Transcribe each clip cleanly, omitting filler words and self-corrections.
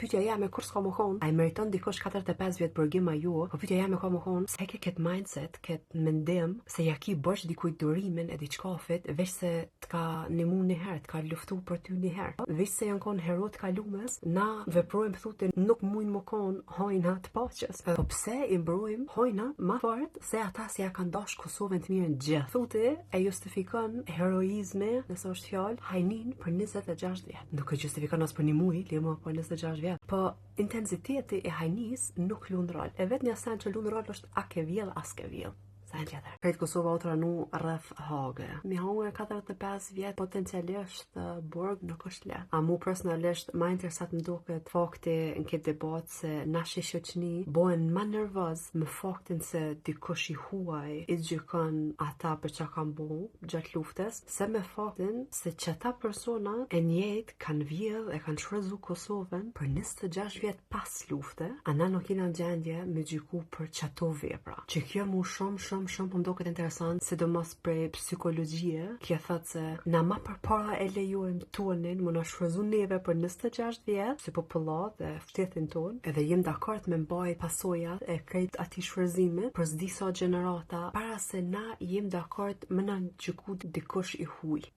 pyetja jam kur s'ka më kon, ai meriton dikush 45 vjet burgim a ju, po pyetja jam ka më kon, se ke këtë mindset, këtë mendim se ja ki bosh dikujt durimin e diçkafit, veç se t'ka nimu një herë, t'ka luftu për ty një herë. Veç se janë kon hero të kalumes, na veprojmë thotë nuk mujnë më kon hojna të paqes. Po pse i mbrojmë hojna më fort se ata si ja kanë dash Kosovën të mirën gjithë. Thotë e justifikon heroizmi, nëse është fjalë, hajnin për 26 vjet. Nuk e justifikon as për një muaj, lemo për 26 vjet. Po intensiteti e hajnis nuk lund rol. E vetmja sen që lund rol është a ke vjell as ke vjell. Sa në tjetër. Krejt Kosova u tranu rreth hage. Mi hongë 45 vjet potencialisht burg nuk është le. A mu personalisht ma interesat më duket fakti në këtë debat se nashi shoqni bohen ma nervoz me faktin se dikush i huaj i gjykon ata për çka kanë bu gjatë luftës, se me faktin se çata persona e njëjtë kanë vjedh e kanë shfryzu Kosovën për 26 vjet pas lufte, ana nuk jena në gjendje me gjyku për çato vepra. Që kjo mu shumë më duket interesant, sidomos prej psikologjie, kjo thot se na ma përpara e lejojmë tonin më na shfryzu neve për 26 vjet si popullat dhe ftethin ton, edhe jem dakord me mbaj pasojat e krejt atij shfryzimi për disa gjenerata para se na jem dakord më na gjyku dikush i huaj.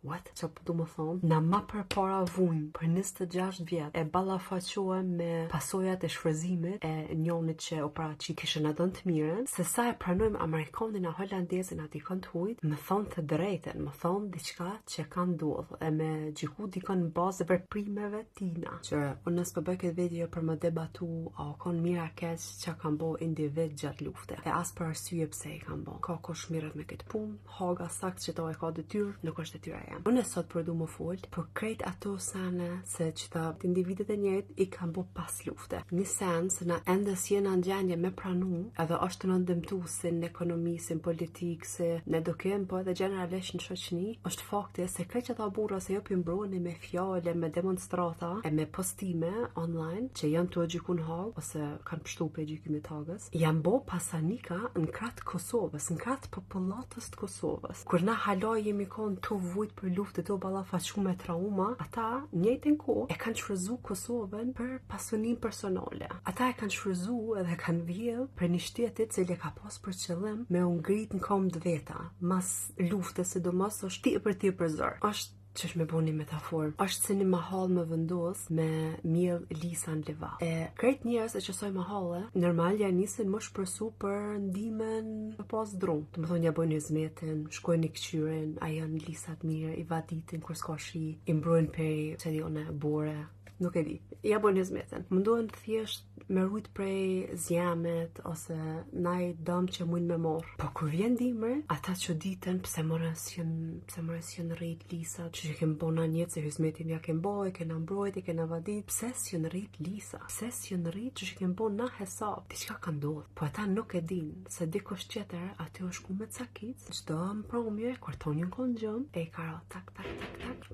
What? Që po du më thonë? Na ma përpara vujmë për 26 vjet e ballafaqohem me pasojat e shfryzimit e njonit që opera që kishën adon të mirën, se sa e pranojmë Amerikanin a Holandezin ati kanë të hujt, më thonë të drejten, më thonë diçka që kanë ndodhë, e me gjyku dikon në bazë e veprimeve tina. Që unë nësë përbëj këtë video për më debatu a o konë mira keq që kanë bo individ gjatë lufte, e as për arsye pse i kanë bo. Ka kush mirët me këtë punë, haga sakt që ta e ka detyrë, nuk është detyra jam. Unë sot për du më folë për krejt ato sene se që ta individet e njëjtë i kanë bo pas lufte. Një sen se na endes jena në gjendje me pranu edhe është në ndëmtu si në ekonomi, si në politikë, si në edukim, po edhe generalisht në shoqni, është fakti se krejt që ta burra se jo pëmbroni me fjale, me demonstrata e me postime online që janë të gjykun hag ose kanë pështu për gjykimit hagës, janë bo pasanika në kratë Kosovës, në kratë popullatës të Kosovës. Kur na halaj jemi konë të vujt për luftë të ballafaqu me trauma, ata njëjtën kohë e kanë shfryzu Kosovën për pasunin personale. Ata e kanë shfryzu edhe kanë vjedh për një shtetit cili ka pas për qëllim me u ngrit në kom të veta. Mas luftës sidomos është tepër zor. Është që është me bo një metaforë, është si një mahal më vendos me mjell lisa në leva. E krejt njerës e qësoj mahale, normal ja nisin më shpresu për ndimen pas dron. Të më thonë ja bojnë hizmetin, shkojnë i këqyrin, a janë lisat mirë, i vaditin kur s'ka shi, i mbrojnë pej, që di one, bore, nuk e di. Ja bojnë hizmetin. Mundohen thjesht me rujt prej zjamet ose naj dëm që mujnë me morë. Po kur vjen dimër, ata që ditën pse mërës jënë rrit lisa, që kemë bona njëtë se hizmetin ja kemë boj, kena mbrojt, kena vadit, pse s'jën rrit lisa, pse s'jën rrit që kemë bona hesab, diçka ka ndodhë. Po ata nuk e din se dikush tjetër aty është ku me cakic, çdo mpromje, kur tonë një konë gjëm, e i ka ra tak.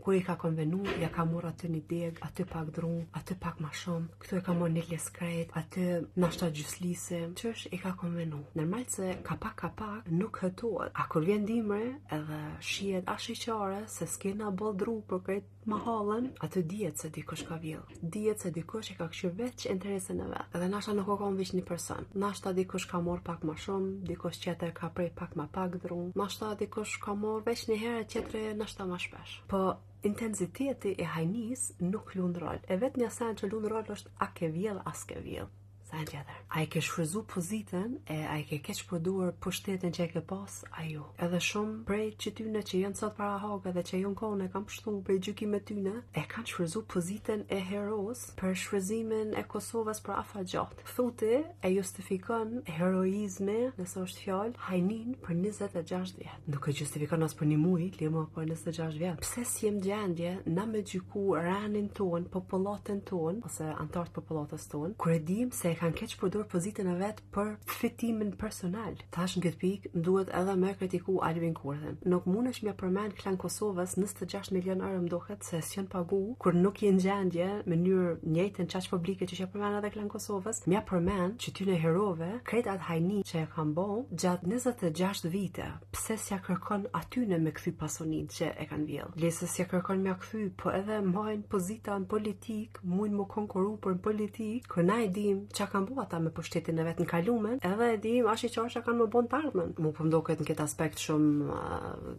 Kur i ka konvenu, ja ka mor aty një deg, aty pak drum, aty pak ma shumë, këtu e ka mor një leskrejt, aty nashta gjyslisi, që është i ka konvenu. Normal se ka pak nuk hëtohet. A kur vjen dimre edhe shihet ashiqare se s'kena boll dru për krejt mahallën, aty dihet se dikush ka vjell. Dihet se dikush e ka këshir veç interesin e vet. Edhe nashta nuk o ka veç një person. Nashta dikush ka mor pak ma shumë, dikush tjetër ka prej pak ma pak dru, nashta dikush ka mor veç një herë, tjetri nashta ma shpesh. Po intensiteti e hajnis nuk lund rol. E vetë një sen që lund rol është a ke vjell, as ke vjell. Sa në tjetër. A i ke shfryzu pozitën e a i ke keq përduar pushtetin që e ke pas, a jo. Edhe shumë prej që tyne që janë sot para hake dhe që janë kone kam pështu prej gjykime tyne, e kanë shfryzu pozitën e heros për shfryzimin e Kosovës për afa gjatë. Thuti e justifikon heroizmi, nëse është fjallë, hajnin për 26 vjet. Nuk e justifikon as për një muj, limo për 26 vjet. Pse si jem gjendje, na me gjyku ranin ton, popullatën ton, ose antartë popullatës ton, kur e dim se e kanë keq përdor pozitën e vet për fitimin personal. Tash në këtë pikë duhet edhe me kritiku Albin Kurthin. Nuk mundesh mja përmend Klan Kosovës 26 milion euro mdohet se s'janë pagu kur nuk je në gjendje në mënyrë njëjtën çaq publike që përmend edhe Klan Kosovës. Mja përmend që ty në herove krejt atë hajni që e kanë bën gjatë 26 vite. Pse s'ja kërkon aty në me kthy pasonin që e kanë vjell. Lese s'ja kërkon mja kthy, po edhe mbajnë pozita në politik, mund më konkuru për në politik, kur na e dim çka kanë bërë ata me pushtetin e vet në kalumen, edhe e dim as i çfarë kanë më bën të ardhmen. Mu po mdoket në këtë aspekt shumë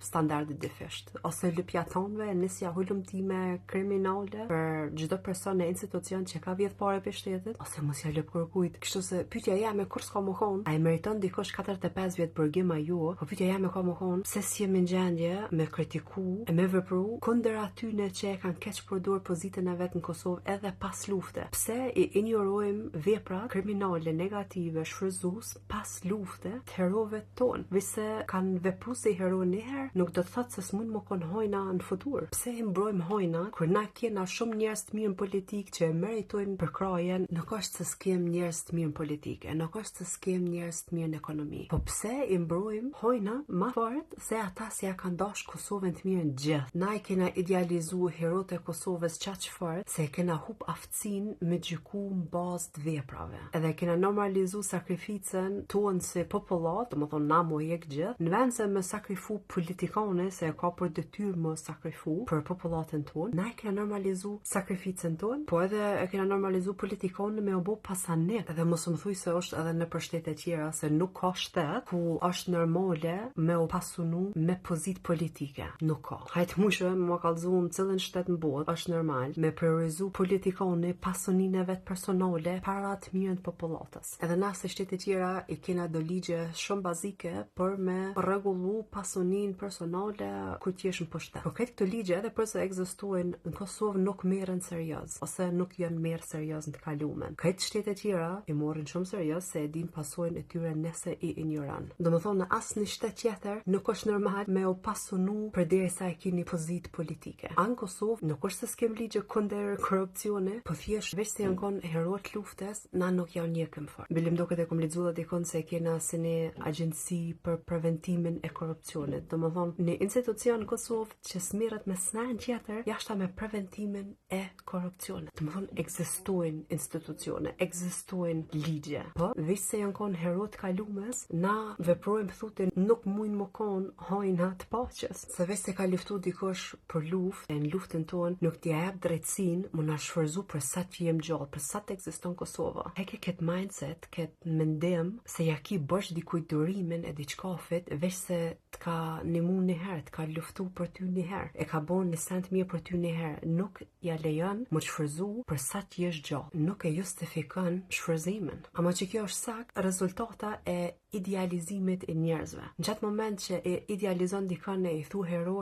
standardi defisht. Ose lëpjatonve nisja hulumtime kriminale për çdo person në institucion që ka vjedh parë për shtetit, ose mos ja lëp kërkujt. Kështu se pyetja jam kur s'ka më kon, a i meriton dikush 45 vjet burgim a ju? Po pyetja jam ka më kon, pse si jemi në gjendje me kritiku e me vepru kundër atyne që e kanë keq përdor pozitën e vet në Kosovë edhe pas lufte? Pse i injorojmë vepra kriminale negative shfrytzues pas lufte të herove ton? Vise kanë vepru si hero njëherë, nuk do të thotë se s'mund më kon hojna në futur. Pse i mbrojmë hojna kur na kena shumë njerëz të mirë në politikë që e meritojnë për krajen? Nuk është se s'kem njerëz të mirë në politikë, nuk është se s'kem njerëz të mirë në ekonomi. Po pse i mbrojmë hojna më fort se ata si ja kanë dash Kosovën të mirë në gjithë? Na i kena idealizu herot e Kosovës qaq fort se kena hup aftësinë me gjyku në bazë të veprave. Edhe kena normalizu sakrificën tonë si popullat, do të thonë na mo jek gjithë, në vend se me sakrifu politikane se ka për detyrë më sakrifu për popullatën tonë, na i kena normalizu sakrificën tonë, po edhe e kena normalizu politikane me obo pasanet. Edhe mos më thuj se është edhe në shtete tjera se nuk ka shtet ku është normale me o pasunu me pozit politike. Nuk ka. Hajt mushe më kallëzu në cilën shtet në botë është normal me priorizu politikone pasunin e vet personale para të mirën të popullatës. Edhe na se shtete tjera i kena do ligje shumë bazike për me rregullu pasunin personale kur t'jesh në pushtet. Por këto ligje edhe përse ekzistojnë në Kosovë nuk merren serioz ose nuk janë merr serioz në të kalumen. Këto shtete tjera i morrin shumë serioz se e din pasojnë e tyre nëse i ignoran. Domethënë në asnjë shtet tjetër nuk është normal me o pasunu përderisa e keni pozitë politike. Në Kosovë nuk është se s'kem ligje kundër korrupsione, po thjesht veç se janë kon herot luftes, na nuk janë njëkëm fort. Bilim duket e kom lexuar dikon se kena si një agjenci për preventimin e korrupsionit. Domethënë në institucion në Kosovë që smirret me snajn tjetër jashta me preventimin e korrupsionit. Domethënë ekzistojnë institucione, ekzistojnë ligje. Po veç se janë kon herot kalumes, na veprojmë thotë nuk mund më kon hojna të paqes. Se veç se ka luftu dikush për luftë, në luftën tonë nuk t'i jap drejtësinë, më na shfryzu për sa që jem gjallë, për sa të ekziston Kosova. Heke këtë mindset, këtë mendim se ja ki bësh dikujt durimin e diçkafit, veç se t'ka nimu njëherë, t'ka luftu për ty njëherë, e ka bon një sent mirë për ty njëherë, nuk ja lejon më shfryzu për sa që jesh gjallë, nuk e justifikon shfryzimin. Ama që kjo është sak rezultata e idealizimit e njerëzve. Në qatë moment që e idealizon dikën e i thu hero,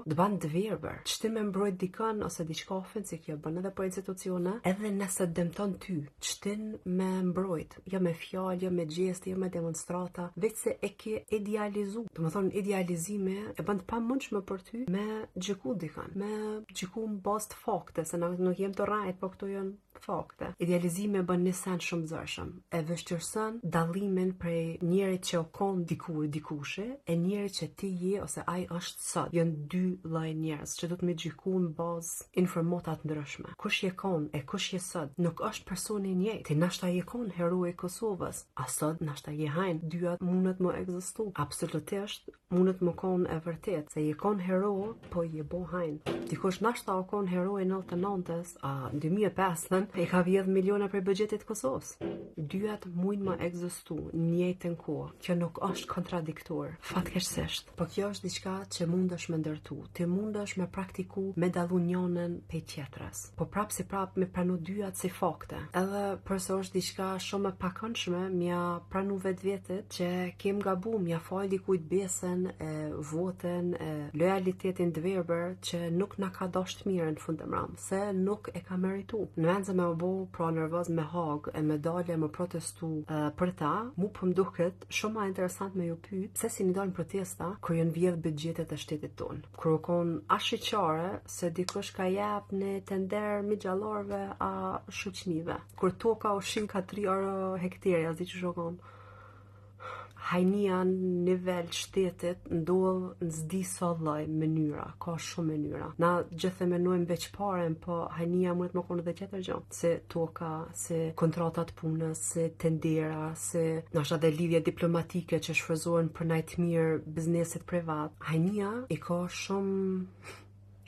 të ban të verbër. Qëti me mbrojt dikën ose diçkafin, si kjo bën edhe për institucione, edhe nëse dëmton ty, qëtin me mbrojt, jo me fjallë, jo me gjesti, jo me demonstrata, veç se e ke idealizu. Të më thonë, idealizime e bën të pa mundshme për ty me gjyku dikën, me gjyku në bazë të fakte, se nuk jem të rajt, po këto janë fakte. Idealizime bën një sen shumë zërshëm. E vështirëson dallimin prej njerit që o kon diku dikushi e njerit që ti je ose ai është sot. Janë dy lloj njerëz që do të më gjyku në bazë informata të ndryshme. Kush je kon e kush je sot nuk është personi i njëjtë. Ti nashta je kon heroi i Kosovës, a sot nashta je hajn. Dyat mundet më ekzistu. Absolutisht mundet më kon e vërtet se je kon hero, po je bo hajn. Dikush nashta o kon heroi në 99-s, a 2005 e ka vjedh miliona për buxhetit Kosovës. Dyat mund më ekzistu në njëjtën kohë. Kjo nuk është kontradiktor, fatkeqësisht. Po kjo është diçka që mundesh me ndërtu. Ti mundesh me praktiku me dallu njënën pe tjetrës. Po prap si prap me pranu dyat si fakte. Edhe përse është diçka shumë e pakëndshme, mja pranu vetvetet që kem gabu, mja fal dikujt besën, e votën, e lojalitetin të verbër që nuk na ka dashur të mirën në fund të mram, se nuk e ka merituar. Në vend se me u bo pra nervoz me hag e me dalje me protestu për ta, mu po duket shumë ma interesant me ju pyet pse si një dalë protesta kur janë vjedh buxhetet e shtetit tonë. Kur u kon ashiqare se dikush ka jap në tender migjallarve a shoqnive. Kur toka u shin ka 3 euro hektari, as di që shokon. Hajnia në nivel shtetit ndodh në s'di sa lloj mënyra, ka shumë mënyra. Na gjithë e menojmë veç paren, po hajnia mund të më konë edhe tjetër gjë. Se toka, se kontratat punës, se tendera, se nashta dhe lidhje diplomatike që shfryzohen për najt mirë bizneset privat. Hajnia i ka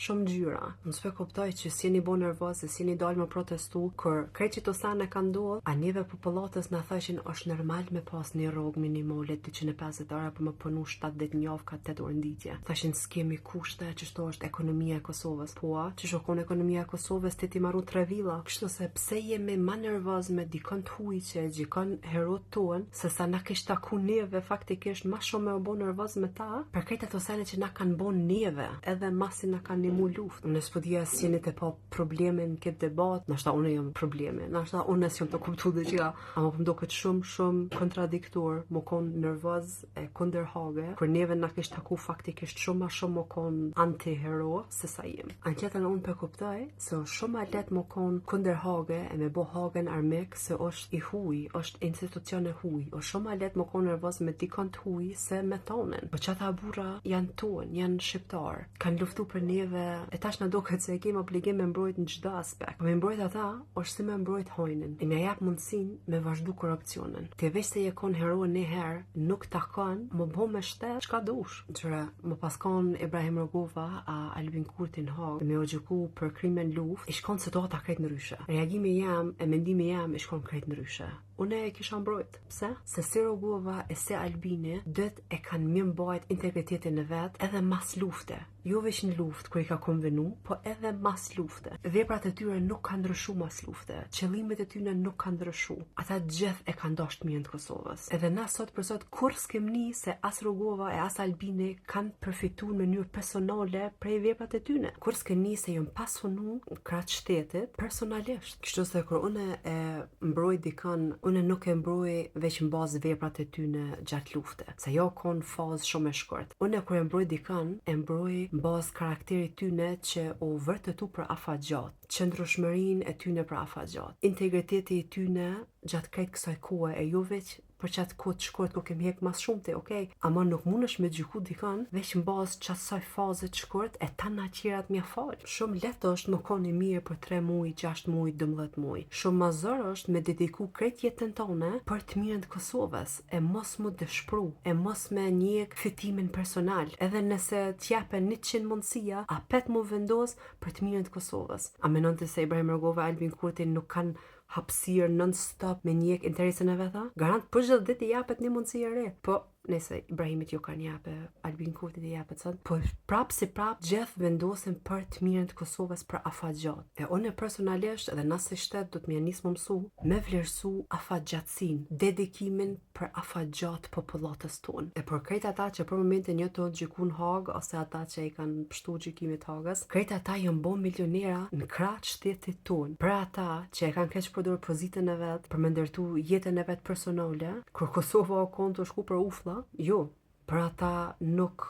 shumë gjyra. Unë s'pe kuptoj që si jeni bo nervoz, si jeni dalë më protestu, kur krejt që të sane ka ndodhë, a njeve popullatës në thëshin është normal me pas një rogë minimale 250 euro për më punu 7 javë ka 8 orë nditje. Thëshin s'kemi kushte, që shto është ekonomia e Kosovës. Po, që shokon ekonomia e Kosovës ti maru 3 villa. Kështu se pse jemi ma nervoz me dikon të huj që gjikon herot tonë, se sa na kish taku neve faktikisht ma shumë me u bo nervoz me ta, për krejt të sane që na kanë bo neve, edhe masi na kanë mu luft. Unë s'po dija si jeni të pa problemin këtë debat, nashta unë jam problemi, nashta unë s'jam të kuptu dhe që ama po mdoket shumë kontradiktor, më konë nervoz e kunder hage, kur neve na kish taku faktikisht shumë ma shumë më konë anti-hero se sa jem. Anë qëtën unë për kuptoj, se është shumë ma let më konë kunder hage e me bo hagen armik se është i huj, është institucion e huj, është shumë ma let më konë nervoz me dikon të huj se me tonen. Po qata burra janë tonë, janë shqiptar, kanë luftu për neve e tash na duket se e kemi obligim me mbrojt në çdo aspekt. Po me mbrojt ata është si me mbrojt hojnin. E na jap mundësinë me vazhdu korrupsionin. Ti veç se je kon hero një herë, nuk takon më bë me shtet çka dush. Qëra më paskon Ibrahim Rogova a Albin Kurti në Hagë me u gjyku për krimen luftë, i shkon situata krejt ndryshe. Reagimi jam e mendimi jam i shkon krejt ndryshe. Unë e kisha mbrojt. Pse? Se si Rogova e si Albini dët e kanë mirë mbajt integritetin e vet edhe mas lufte. Jo veç në luftë kur i ka konvenu, po edhe mas lufte. Veprat e tyre nuk kanë ndryshu mas lufte. Qëllimet e tyre nuk kanë ndryshu. Ata gjithë e kanë dashur mirën të Kosovës. Edhe na sot për sot kur s'kem ni se as Rogova e as Albini kanë përfituar në mënyrë personale prej veprat e tyre. Kur s'kem ni se jon pasunu krah shtetit personalisht. Kështu se kur unë e mbroj dikon, unë nuk e mbroj veç në bazë veprat e tyre gjatë lufte. Se jo kon fazë shumë e shkurt. Unë kur e mbroj dikon, e mbroj në bazë karakterit tyne që u vërtetu për afatgjat, qëndrueshmërinë e tyne për afatgjat, integriteti i tyne gjatë krejt kësaj kohe e jo veç për qatë kohë të shkurt kur kemi hek mas shumëte, okej, ama nuk mundesh me gjyku dikon veç në bazë qatë saj faze të shkurt e ta na qirat mja fal. Shumë let është më koni mirë për 3 muj, 6 muj, 12 muj. Shumë ma zor është me dediku krejt jetën tone për të mirën të Kosovës, e mos mu dëshpru, e mos me njek fitimin personal, edhe nëse t'japen 100 mundësia, a pet mu vendos për të mirën të Kosovës. A menonte se Ibrahim Rogova, Albin Kurti nuk kanë hapësirë non-stop me njek interesën e veta? Garant për gjithë ditë i japet një mundësi e re. Po, nëse Ibrahimit jo kanë jape, Albin Kurti i japet sot, po prap si prap gjithë vendosin për të mirën të Kosovës për afatgjat. E unë personalisht edhe nëse shtet do të më nis më mësu me vlerësu afatgjatsin, dedikimin për afatgjat popullatës tonë. E për krejt ata që për momentin një të gjykun Hagë ose ata që i kanë pështu gjykimit Hagës, krejt ata janë bo milionera në krah shtetit tonë. Për ata që e kanë keq përdor pozitën e vet për me ndërtu jetën e vet personale, kur Kosova o konë të shku për uflla, jo, për ata nuk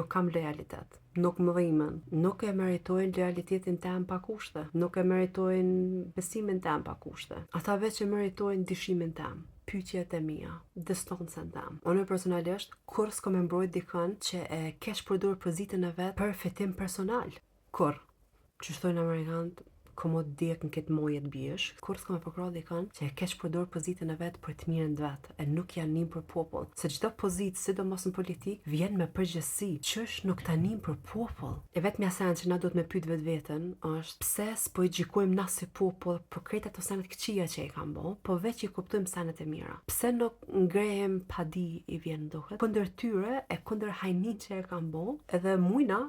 kam lojalitet, nuk më dhimen, nuk e meritojnë lojalitetin tem pa kushte, nuk e meritojnë besimin tem pa kushte. Ata veç e meritojnë dyshimin tem, pyetjet e mia, distancën tem. Unë personalisht kur s'kam e mbrojt dikën që e keq përdor pozitën e vet për fitim personal. Kur? Që shtojnë Amerikanët, komod djek në këtë mojet bjesh, kur s'ka me përkra dikën që e keq përdor pozitën e vet për të mirën e vet, e nuk janë nim për popull. Se çdo pozitë, sidomos në politik, vjen me përgjegjësi. Qysh nuk ta nim për popull? E vetmja sen që na duhet me pyet vetveten është pse s'po i gjykojmë na si popull për krejt ato senet këqija që i kanë bë, po veç i kuptojmë senet e mira. Pse nuk ngrehem padi i vjen duket kundër tyre e kundër hajnit që e kanë bë, edhe mujna,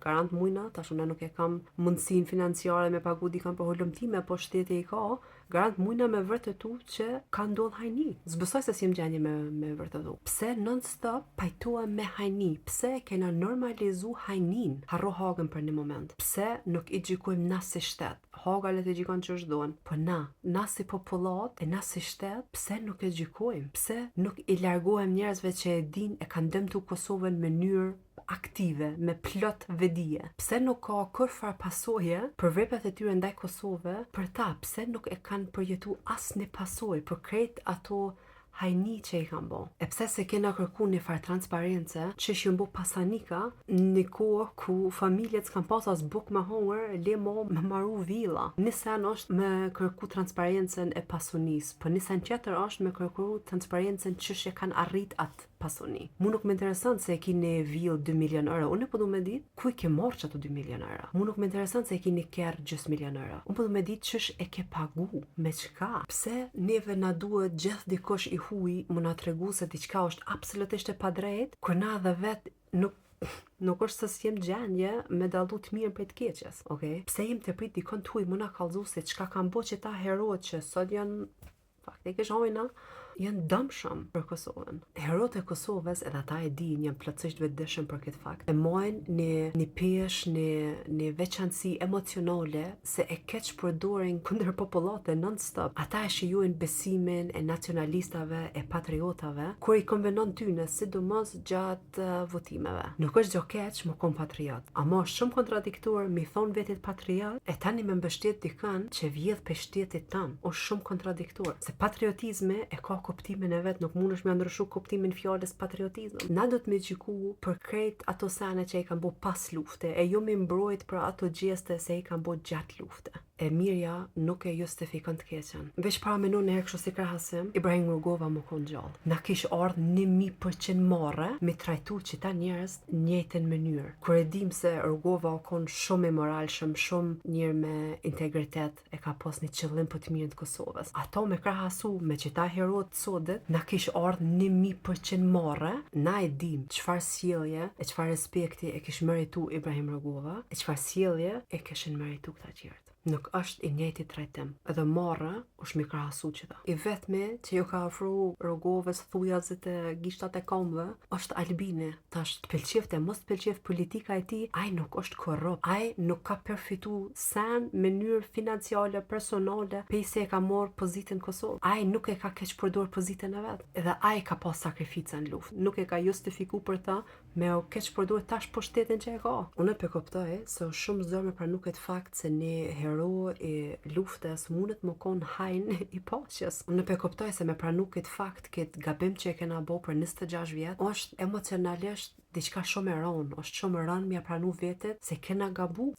garant mujna, tash unë nuk e kam mundësinë financiare me pagu dikon për hulumtime, po shteti i ka, garant mujna me vërtetu që ka ndodh hajni. Zbësoj se si më gjeni me vërtetu. Pse non-stop pajtohem me hajni? Pse kena normalizu hajnin? Harro Hagën për një moment. Pse nuk i gjykojmë na si shtet? Haga le të gjikon që është doan. Po na si popullat e na si shtet, pse nuk e gjykojmë? Pse nuk i largohem njerëzve që e din e kanë dëmtu Kosovën në mënyrë aktive, me plot vedije? Pse nuk ka kërfar pasojë për veprat e tyre ndaj Kosove për ta? Pse nuk e kanë përjetu asnjë pasojë për krejt ato hajni që i kanë bo? E pse se kena kërku një farë transparence që shë mbo pasanika një kohë ku familjet s'kan pas as buk me hongër, le mo me maru villa. Nisen është me kërku transparencen e pasunis, për nisen tjetër është me kërku transparencen që shë kanë arrit atë pasoni. Mu nuk më interesant se e kini vill 2 milion euro. Unë po du me dit ku i ke marrë që ato 2 milion euro. Mu nuk më interesant se e kini kerë gjys milion euro. Unë po du me dit qësh e ke pagu, me qka. Pse neve na duhet gjithë dikush i huj mu na tregu se diqka është absolutisht e padrejt, kur na dhe vet nuk është se s'jem gjendje me dallu të mirën prej të keqes, okay? Pse jem të prit dikon të huj mu na kallzu se çka kanë bo që ta herot që sot janë faktikisht hojna, janë dëmshëm për Kosovën. Herot e Kosovës, edhe ata e din, janë plotësisht vetëdijshëm për këtë fakt. E mojnë një pesh, një veçanësi emocionale se e keq përdorin kundër popullate non-stop. Ata e shijojnë besimin e nacionalistave, e patriotave, kur i konvenon tyne, sidomos gjatë votimeve. Nuk është gjë keq më kon patriot, ama është shumë kontradiktor mi thon vetit patriot e tani me mbështet dikën që vjedh për shtetit tan. Është shumë kontradiktor, se patriotizmi e ka kuptimin e vet, nuk mundesh me ndryshu kuptimin fjalës patriotizëm. Na do të më gjyku për krejt ato sene që i kanë bo pas lufte, e jo me mbrojt për ato gjeste se i kanë bo gjatë lufte. E mirja nuk e justifikon të keqen. Veç para me në herë kështu si krahasim, Ibrahim Rugova më kon gjallë. Na kish ardhë 1000% marrë me trajtu që ta njerëz njëjtën mënyrë. Kur e dim se Rugova o kon shumë i moralshëm, shumë njërë me integritet, e ka pas një qëllim për të mirën të Kosovës. Ato me krahasu me që ta herot sodet, na kish ardhë 1000% marrë, na e dim çfarë sjellje e çfarë respekti e kish meritu Ibrahim Rugova, e çfarë sjellje e kishin meritu këta tjerë. Nuk është i njëjti trajtim. Edhe marra është mi krahasu qëta. I vetmi që ju ka ofru Rogovës thujazit e gishtat e komve është Albini. Tash të pëlqefte, mos të pëlqef politika e ti, aj nuk është korrupt. Aj nuk ka përfitu sen mënyrë financiale, personale, pejse e ka morë pozitën Kosovë. Aj nuk e ka keq përdor pozitën e vetë. Edhe aj ka pas sakrifica në luftë. Nuk e ka justifiku për ta me o keq përdor tash po shtetin që e ka. Unë e kuptoj se është shumë zor me pranu këtë fakt se një i luftës mundet më konë hajnë i paqes. Unë e kuptoj se me pranu këtë fakt, këtë gabim që e kena bo për 26 vjetë, është emocionalisht diçka shumë e rënë, është shumë rënë mja pranu vetet se kena gabu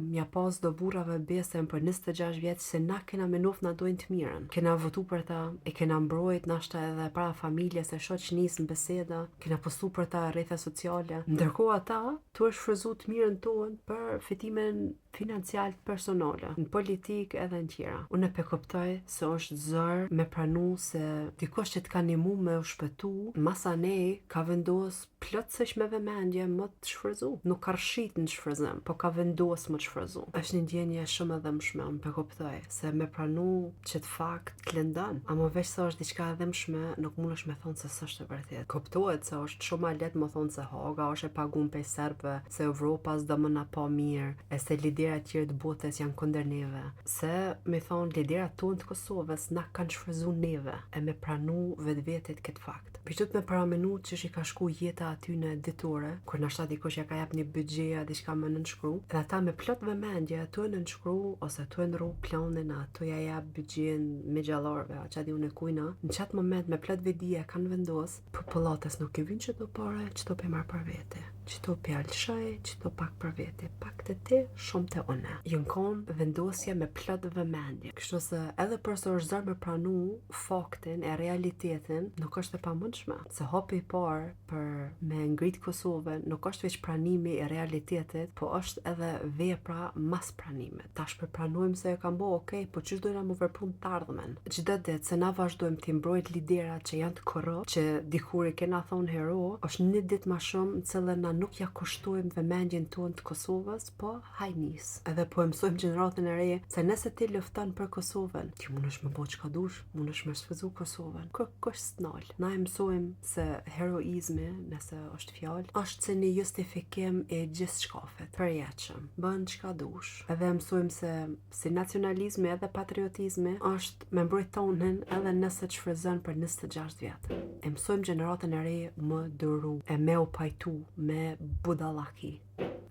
mja pas do burrave besën për 26 vjetë se na kena menof na dojnë të mirën. Kena votu për ta, e kena mbrojt nashta edhe para familjes e shoqënisë në beseda, kena postu për ta rrethe sociale. Ndërkohë ata tu është shfryzu të mirën tonë për fitimin financial personale, në politik edhe në tjera. Unë e kuptoj se është zër me pranu se dikush që të ka nimu me u shpëtu, masa nej ka vendos plotësisht me vëmendje më të shfryzu. Nuk ka rshit në shfryzim, po ka vendos më të shfryzu. Është një ndjenje shumë e dëmshme, unë e kuptoj se me pranu që të fakt të lëndan, ama veç se është diçka e dëmshme, nuk mundesh me thonë se s'është e vërtetë. Kuptohet se është shumë ma lehtë më thonë se Haga është e pagun pe serbëve, se Evropa s'do më na pa mirë, e se liderat tjerë të botës janë kundër neve. Se me thonë liderat tonë të Kosovës na kanë shfryzu neve e me pranu vetvetet këtë fakt. Pishtot me paramenu që shi ka shku jeta aty në ditore, kur nashta dikush ja ka jap një budgjeja diçka më nënshkru, edhe ata me plot vëmendje ato e nënshkru ose ato e ndru planin, ato ja jap budgjen me gjallarve, qa di unë e kujna. Në qatë moment me plot vedije kanë vendos, popullatës nuk i vinë qëto pare, qëto pe marë për vete. Qëto pe alëshaj, qëto pak për vete, pak të ti, shumë të une. Jënë konë vendosja me plot vëmendje. Kështu se edhe përse është zërë me pranu faktin e realitetin, nuk është e pamundshme. Se hapi i parë për me ngrit Kosovën nuk është veç pranimi i realitetit, po është edhe vepra mas pranimit. Tash përpranojmë se e kam bo, okay, po ç'është dojna mu veprum të ardhmen. Çdo ditë se na vazhdojmë të mbrojt liderat që janë të korrupt, që dikur i kena thonë hero, është një ditë më shumë në cilën na nuk ja kushtojmë vëmendjen tonë të Kosovës, po hajnis. Edhe po mësojmë gjeneratën e re se nëse ti lufton për Kosovën, ti mundesh me bo çka dush, mundesh me sfizu Kosovën. Kërkosh s'nal. Na e mësojmë se heroizmi, nëse është fjalë, është se një justifikim i gjithë shkafet. Përjetshëm, bën çka dush. Edhe mësojmë se si nacionalizmi edhe patriotizmi është me mbrojt tonën edhe nëse të shfryzon për 26 vjet. E mësojmë gjeneratën e re më dëru, e me u pajtu, me budallaki.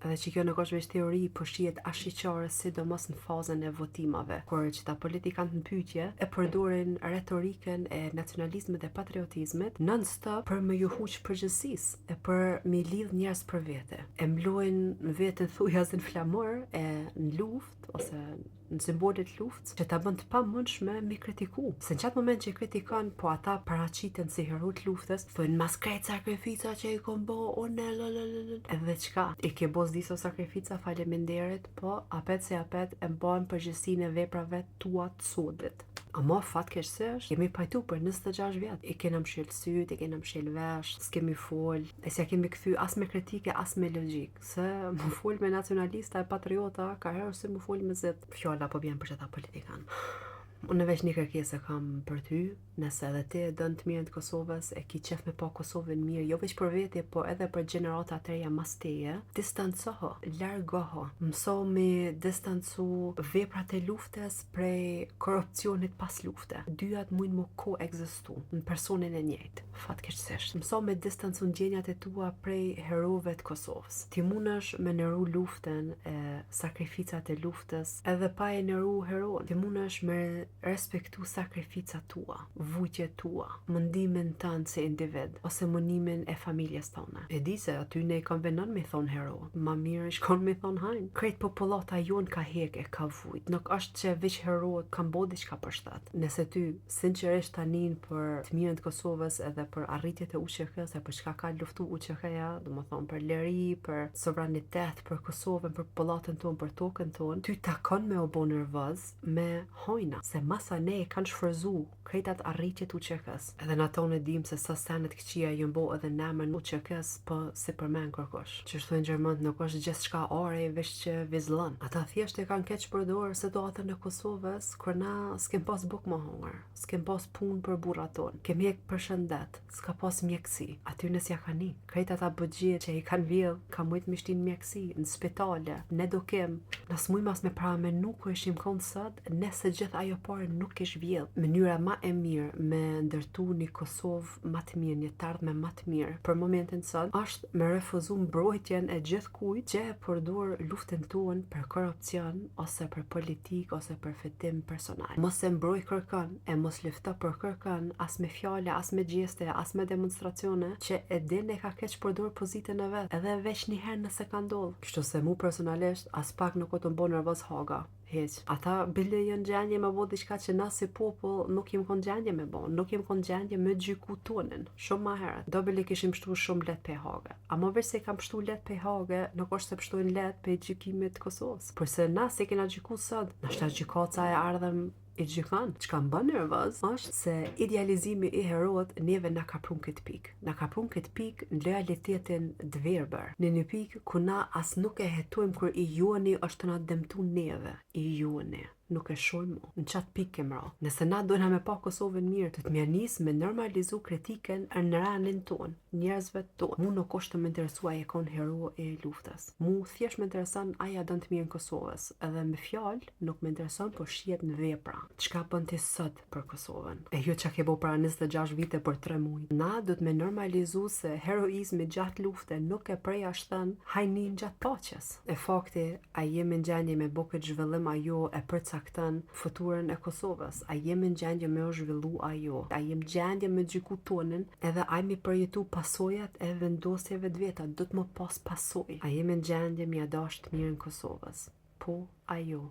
Edhe që kjo nuk është veç teori, po shihet ashiqare sidomos në fazën e votimave, kur që ta politikanët në pyetje e përdorin retorikën e nacionalizmit dhe patriotizmit non-stop për me ju huq përgjegjësisë e për me lidh njerëz për vete. E mblojnë veten thujazën flamor e në luftë ose në simbolet luftës që ta bën të pamundshme me kritiku. Se në qatë moment që kritikon, po ata paraqiten si hero të luftës, thonë mas krejt sakrifica që i kom bo, edhe çka? I ke bo s'diso sakrifica, faleminderit, po apet se apet e mbajnë përgjegjësinë e veprave tua të sodit. Ama fatkeqësisht kemi pajtu për 26 vjet. I kena mshël syt, i kena mshël vesh, s'kemi fol, e s'ja kemi kthy as me kritike, as me logjik. Se më fol me nacionalista e patriota, ka herë se më fol me zet. Fjala po vjen për çeta politikan. Unë veç një kërkesë kam për ty, nëse edhe ti e dën të mirën të Kosovës, e ki qef me pa Kosovën mirë, jo veç për veti, po edhe për gjenerata të reja mas teje, distancoho, largoho, mëso me distancu veprat e luftës prej korrupsionit pas lufte. Dyat mujnë mu koegzistu në personin e njëjtë, fatkeqësisht. Mëso me distancu ndjenjat e tua prej herove të Kosovës. Ti munësh me nëru luftën e sakrificat e luftës, edhe pa e nëru heron. Ti munësh me respektu sakrificat tua, vujtjet tua, mendimin tënd si individ, ose mënimin e familjes tone. E di se aty ne konvenon me thon hero, ma mirë shkon me thon hajn. Krejt popullata jon ka hek e ka vujt. Nuk është që veç heroët kanë bo diçka për shtat. Nëse ty sinqerisht tanin për të mirën të Kosovës edhe për arritjet e UÇK-s, për çka ka luftu UÇK-ja, domethënë për liri, për sovranitet, për Kosovën, për popullatën tonë, për tokën tonë, ty takon me u bo nervoz me hojna, se masa ne e kanë shfryzu krejtat arritjet UÇK-s. Edhe në tonë e dim se sa senet këqia jën bo edhe nëmën UÇK-s, po si përmen kërkosh. Që shtojnë gjermant nuk është gjithçka ore veç që vizllon. Ata thjesht e kanë keq përdorur situatën e Kosovës, kur na s'kem pas buk më hunger, s'kem pas punë për burrat tonë, ke mjek për shëndet, s'ka pas mjekësi. Aty nësja ka ni. Krejt ata bëgjit që i kanë vjedh, ka mujt me shtin mjekësi, në spitale, në edukim. Nas muj mas me paramenu ku ishim konë sot, nëse gjithë ajo parë nuk ish vjedh. Mënyra ma e mirë me ndërtu një Kosovë ma të mirë, një tardhme ma të mirë për momentin sot, është me refuzu mbrojtjen e gjithë kujt që e përdor luftën tonë për korrupsion, ose për politik, ose për fitim personal. Mos e mbroj kërkon, e mos lufto për kërkon, as me fjale, as me gjeste, as me demonstracione, që e din e ka keq përdor pozitën e vet, edhe veç një herë nëse ka ndodhur. Kështu se mu personalisht as pak nuk o të mbo nervoz Haga. Heq. Ata bile jënë gjendje me bo diçka që na si popull nuk jem kon gjendje me bo, nuk jem kon gjendje me gjyku tonin. Shumë ma herët. Do bile kishim pështu shumë let pe Hage. Ama veç se kam pështu let pe Hage, nuk është se pështojnë let pe gjykimit Kosovës. Përse na se kena gjyku sot, nashta gjykaca e ardhem i gjykan. Çka më bën nervoz është se idealizimi i heroët neve na ka prun këtë pikë. Na ka prun këtë pikë në lojalitetin dverber. Në një pikë ku na as nuk e hetojmë kur i joni është të na dëmtu neve. I joni. Nuk e shojmë mu. Në qatë pikë kem ra. Nëse na dojna me pa Kosovën mirë, të të mjanis me normalizu kritiken në ranin tonë, njerëzve tonë. Mu nuk është të më interesua e kon hero e luftës. Mu thjesht më intereson aja dën të mirën Kosovës. Edhe me fjalë nuk më intereson, po shihet në vepra. Çka bën ti sot për Kosovën? E jo çka ke bo para 26 vite për 3 muaj. Na do të me normalizu se heroizmi gjatë lufte nuk e prej ashtën hajnin gjatë paqes. E fakti, a jemi në gjendje me bo këtë zhvillim ajo e përcakton futurën e Kosovës? A jemi në gjendje me u zhvillu ajo? A jemi në gjendje me gjyku tonin? Edhe a jemi përjetu pasojat e vendosjeve të veta? Do të më pas pasoj. A jemi në gjendje me ja dash të mirën Kosovës? Po, ajo.